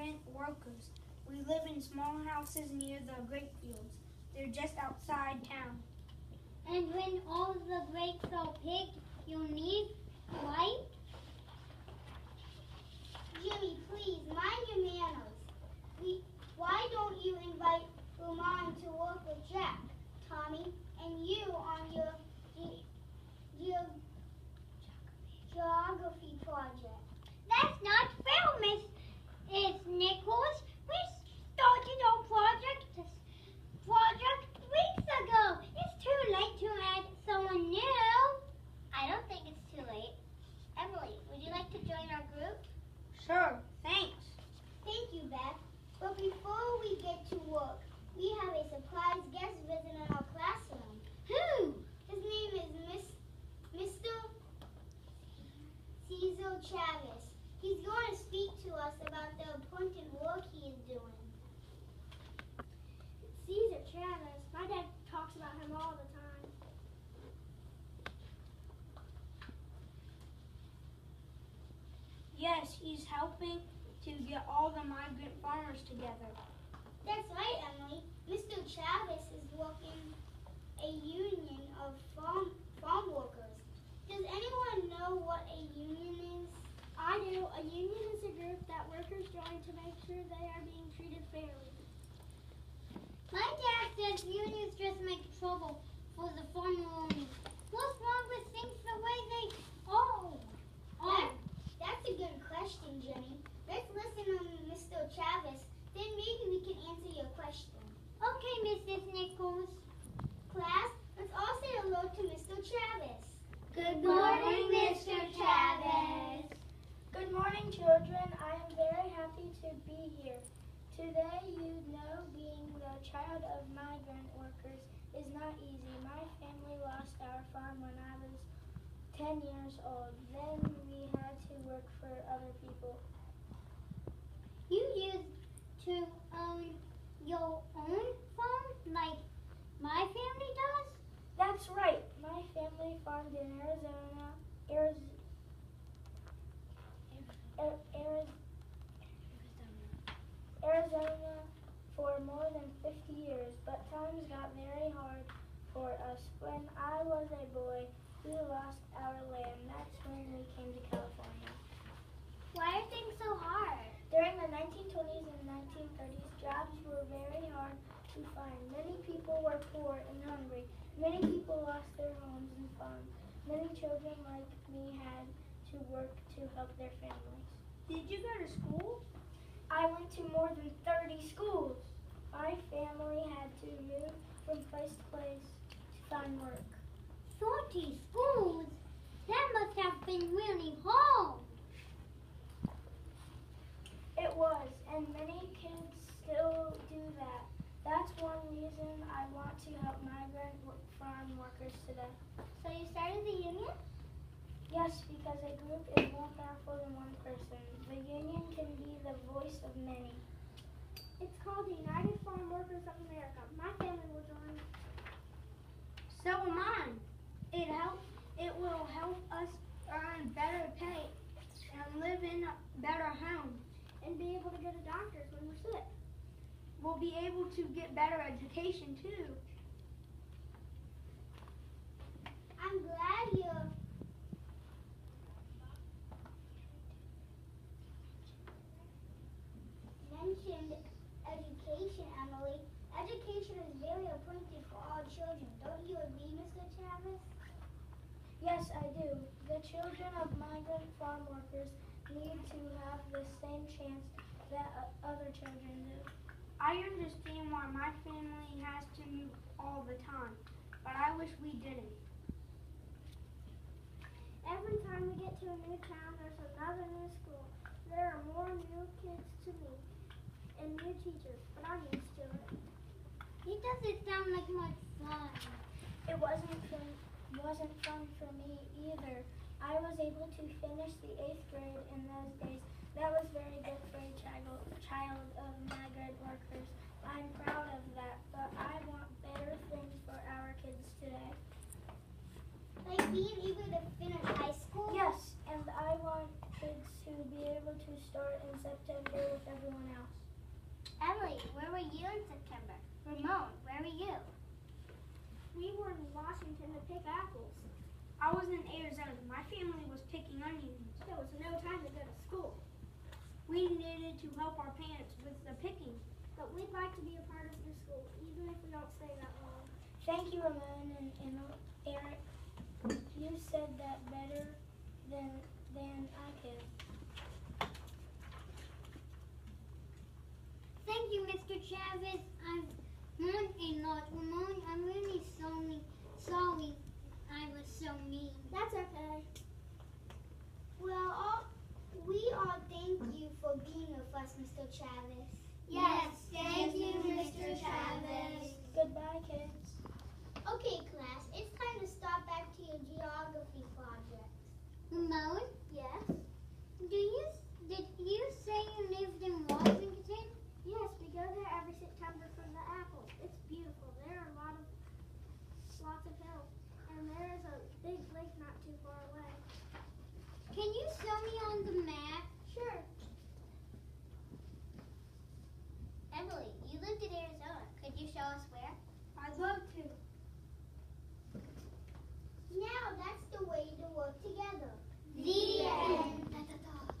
migrant workers. We live in small houses near the grape fields. They're just outside town. And when all the grapes are picked, you'll need white? Jimmy, please, mind your manners. Why don't you invite Roman to work with Jack, Tommy, and you on your geography project? That's not fair, Miss Nichols. We started our project weeks ago. It's too late to add someone new. I don't think it's too late. Emily, would you like to join our group? Sure, thanks. Thank you, Beth. But before we get to work, we have a surprise guest visiting our classroom. Who? His name is Mr. Cesar Chavez. He's going to speak to us about the important work he is doing. Cesar Chavez. My dad talks about him all the time. Yes, he's helping to get all the migrant farmers together. That's right, Emily. Mr. Chavez is working a union of farm workers. Does anyone know what a union is? I do. A union is a group that workers join to make sure they are being treated fairly. My dad says unions just make trouble for the farmer owners. What's wrong with things the way they are? That's a good question, Jimmy. Let's listen to Mr. Chavez, then maybe we can answer your question. Okay, Mrs. Nichols. Class, let's all say hello to Mr. Chavez. Good morning, Mr. Chavez. Good morning, children. I am very happy to be here. Today, you know, being the child of migrant workers is not easy. My family lost our farm when I was 10 years old. Then we had to work for other people. You used to own your own farm like my family does? That's right. My family farmed in Arizona for more than 50 years, but times got very hard for us. When I was a boy, we lost our land. That's when we came to California. Why are things so hard? During the 1920s and 1930s, jobs were very hard to find. Many people were poor and hungry. Many people lost their homes and farms. Many children like me had to work to help their families. Did you go to school? I went to more than 30 schools. My family had to move from place to place to find work. 30 schools? That must have been really hard. It was, and many kids still do that. That's one reason I want to help migrant farm workers today. So you started the union? Yes, because a group is more powerful than one person. The union can be the voice of many. It's called the United Farm Workers of America. My family will join. So am I. It will help us earn better pay and live in better homes. And be able to go to doctors when we're sick. We'll be able to get better education too. I'm glad you mentioned education, Emily. Education is very important for all children. Don't you agree, Mr. Chavez? Yes, I do. The children of migrant farm workers need to have the same chance that other children do. I understand why my family has to move all the time, but I wish we didn't. Every time we get to a new town, there's another new school. There are more new kids to meet and new teachers, but I'm used to it. It doesn't sound like much fun. It wasn't fun for me either. I was able to finish the 8th grade in those days. That was very good for a child of migrant workers. I'm proud of that, but I want better things for our kids today. Like being able to finish high school? Yes, and I want kids to be able to start in September with everyone else. was in Arizona. My family was picking onions. There was no time to go to school. We needed to help our parents with the picking. But we'd like to be a part of your school, even if we don't stay that long. Thank you, Ramon and Eric. You said that better than I could. Thank you, Mr. Chavez. I've learned a lot. Ramon, I'm really sorry I was so mean. That's okay. Well, we all thank you for being with us, Mr. Chavez. Yes, thank you, Mr. Chavez. Goodbye, kids. Okay, class, it's time to start back to your geography project. Ramon, Yes? did you say you lived in Washington? Yes, we go there every September for the apples. It's beautiful. There are lots of hills. And there is a big lake not too far away. Can you show me on the map? Sure. Emily, you lived in Arizona. Could you show us where? I'd love